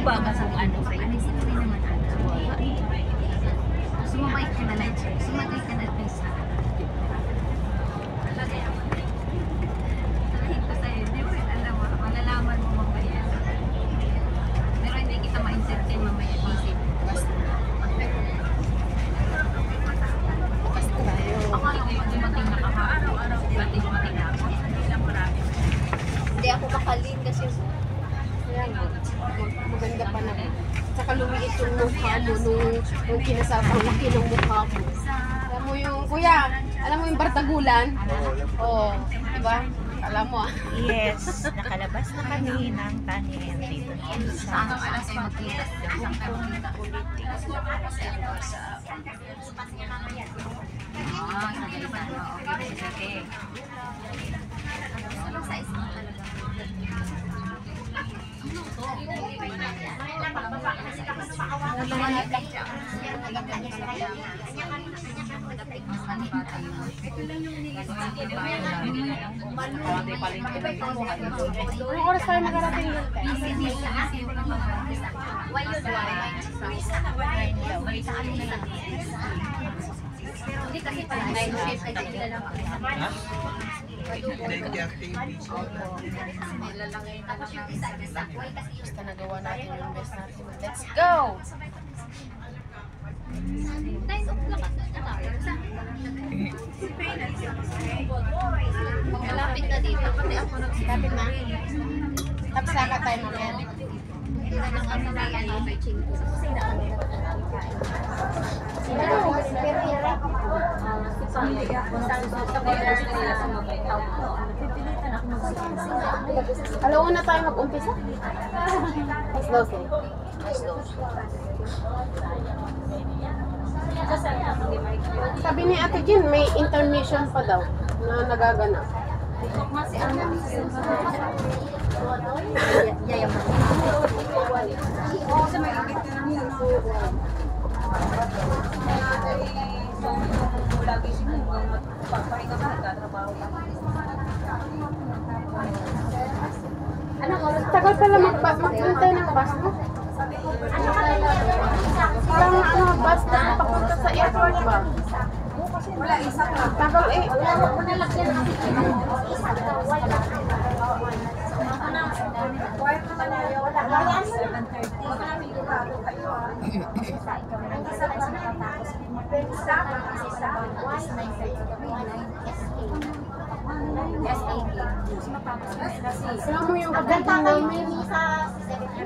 Mahaba kasi ang ano kayo. Sumabay ka na lang. Sumabay ka na lang. Sabihin ko sa'yo, di ba? Alam mo, malalaman mo mamaya. Pero hindi kita ma-entertain mamaya. Isip. Basta tayo. Ako lang yung dumating na kaka. Araw-araw dumating na ako. Hindi lang marami. Hindi ako makalin kasi yan, maganda pa naman. Saka lumiit yung mukha mo nung kinasapang laki ng mukha mo. Alam mo yung, kuya, alam mo yung Bartagulan? Oo, diba? Alam mo ah. Yes, nakalabas na kami ng tanin dito sa Alas ay magkita. Isang pagkita. Okay, sige. Sa isang talaga. Anong oras tayo magarating doon? Hindi kasi pala night shift ay kilala pa. Basta nagawa natin yung best natin. Let's go! 9 o'clock na tayo. Malapit na dito. Pati ako Kapit na. Tapos saka tayo mamaya. may chinko. Alawa na tayo mag-umpisa? Mas 12. Sabi ni Ate Jen, may intermission pa daw na nagaganap. Yayaman. Tagal pala maghintay ng bus mo. Parang bus na papunta sa airport ba? Wala, isa pa. Tagal eh. Alam mo yung kapatid namin,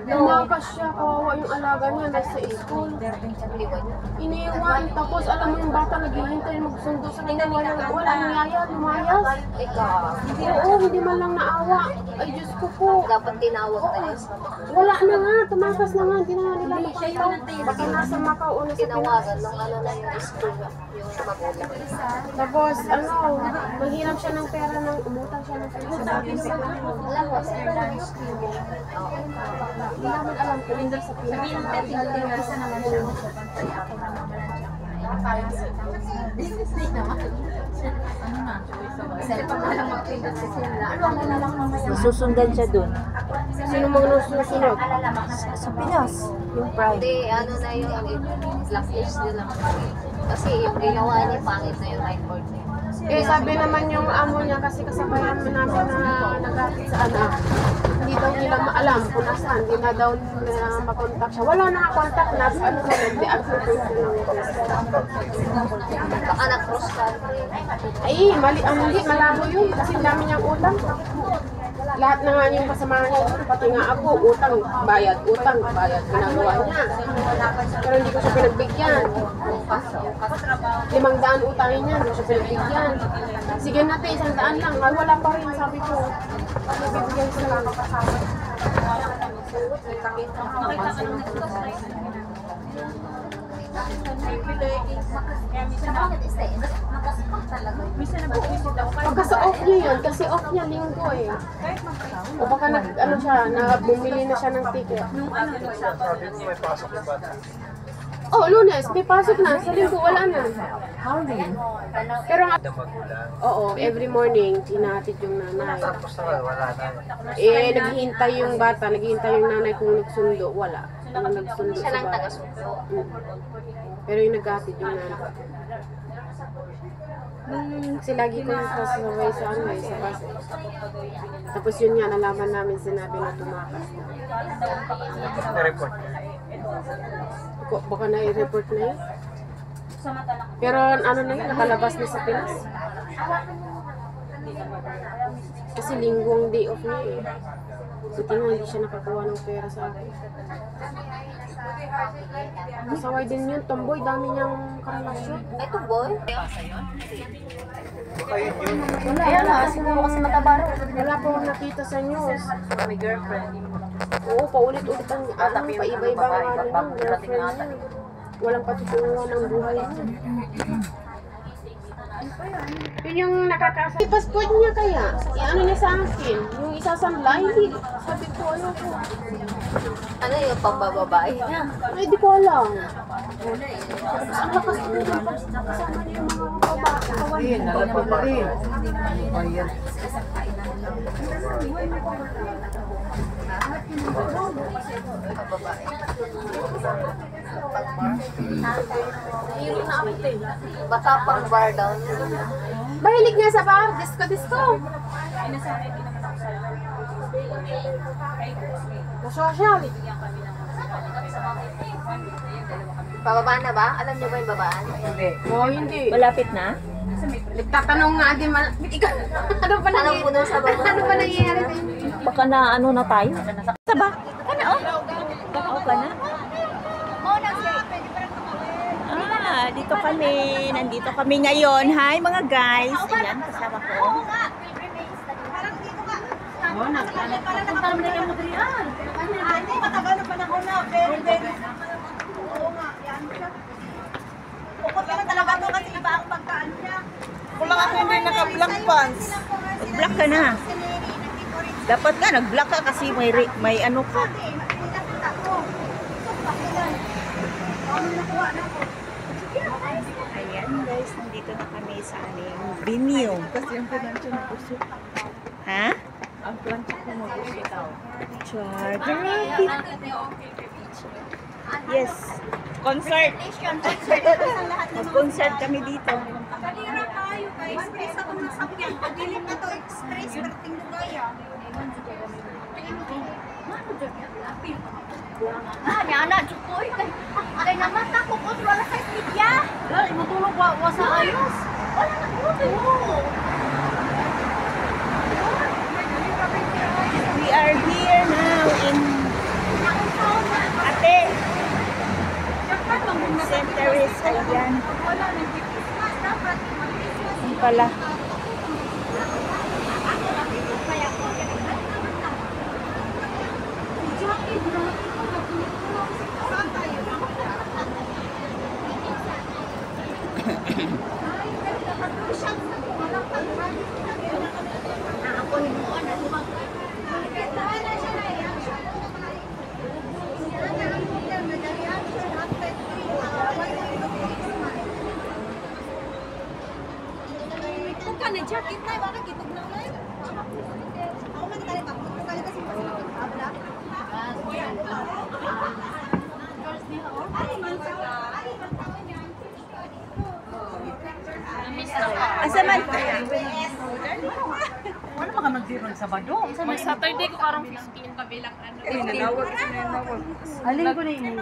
lumakas siya, kawawa yung alaga niya, nasa school. Iniwan, tapos alam mo yung bata naghihintay magsundo sa kanya, walang niyaya, lumayas. Oo, hindi man lang naawa. Ay, Diyos ko po. Dapat tinawag tayo. Wala na nga, tumakas na nga, hindi na nga nila makita. Baka nasa Macau o nasa Pinas. Tinawagan nung ano na yung school, yung magulang. Tapos, mahirap siya ng pera ng umutang siya ng pera sa dati. Alam mo, sa airlines. Hindi naman alam kung hindi sa Pinas. Isa naman siya. Business naman. Ano na? Isa pa nga lang mag-pinas si sila. Ano na lang mamaya? Susundan siya dun. Sino mga nasusunod? Sa Pinas, yung pride. Hindi, ano na yung blacklist nila. Kasi yung ginawa niya, pangit na yung report niya. Eh, sabi naman yung amo niya kasi kasabayan mo namin na nag-apit sa anak. Hindi daw nila maalam kung nasaan. Hindi na daw na makontak siya. Wala na contact na. Ano na yun? Di ako Baka na-cross country. Ay, mali. Hindi, malabo yun. Kasi dami niyang utang. Lahat na nga yung kasamahan niya. Pati nga ako, utang, bayad. Ginagawa niya. Pero hindi ko siya pinagbigyan. 500 utangin niya, hindi ko siya pinagbigyan. Sige natin, 100 lang. Ay, wala pa rin, sabi ko. Bibigyan ko lang. Baka sa off niya yun, kasi off niya linggo eh. O baka bumili na siya ng ticket. Oh, Lunes, may pasok na. Sa linggo, wala na. Pero nga, oo, every morning, hinahatid yung nanay. Tapos naman, wala na. Naghihintay yung bata, naghihintay yung nanay kung nagsundo. Wala. Ano nagsundo Siya sa lang bata. taga-sundo. Pero yung naghatid yung nanay. Kasi lagi ko nagkasabay sa ano eh, sa bus. Tapos yun nga, nalaman namin sinabi na tumakas na. Na-report. Baka na-report na yun. Pero ano na yun, nakalabas na sa Pinas. Kasi linggong day off niya eh. Buti nga hindi siya nakakuha ng pera sa akin. Masaway din yun, tomboy, dami niyang karelasyon. Ay, tumboy? Baka yun yun. Ayan nga, siguro kasi matabaro. Wala po akong nakita sa news. May girlfriend. Oo, paulit-ulit ang paiba-iba nga ng girlfriend niya. Walang patutungan ng buhay niya. Yun yung nakakasa. Passport niya kaya, ano niya sa akin, yung isasanla, hindi. Sabi ko, ano ko. Ano yung pambababae niya? Ay, di ko alam. Ang lakas niya. Kasama niya yung mga babae. Ayun, nalapag pa rin. Ayan. Hiro na ako eh. Baka pang bar daw niya. Mahilig nga sa bar, disco. Social. Pababa na ba? Alam niyo ba yung babaan? Hindi. Oh, hindi. Malapit na? Nagtatanong nga din, ikaw, ano ba Anong puno sa baba? Ano ba nangyayari sa inyo? Baka na ano na tayo? Saba? Kana oh? Oo ka na? Dito kami. Nandito kami ngayon. Hi mga guys. Ayan, kasama ko. Oh, nagpunta naman na yung material. Matagal na panahon na. Very, very. Oo nga, yan siya. Bukod naman talaga to kasi iba ang pagkaan niya. Kung lang ako hindi naka-black pants. Black ka na. Dapat nga, nag-black ka kasi may ano ka. Ayan guys, nandito na kami sa aming venue. Kasi ang plancha na puso. Ha? Ang plancha ko na puso. Charger. Yes. Concert. Mag-concert kami dito. Kalira tayo guys. Express ako ng sakyan. Pagdilim na to, express. Berting Lugaya. Nyana, chukoy. Kaya naman takot ko wala sa media. Dahil matulog wa sa ayos. Wala na mo. We are here now in Ate. St. Teresa, ayan. Ang pala. Kung ka na jacket na, bakit kitog na lang? Ako man tali ba? Kung kaya kasi abla. Asa man? Ano baka mag-zero sa Sabado? May Saturday ko karong 15 kabilang ano. Alin ko na yun.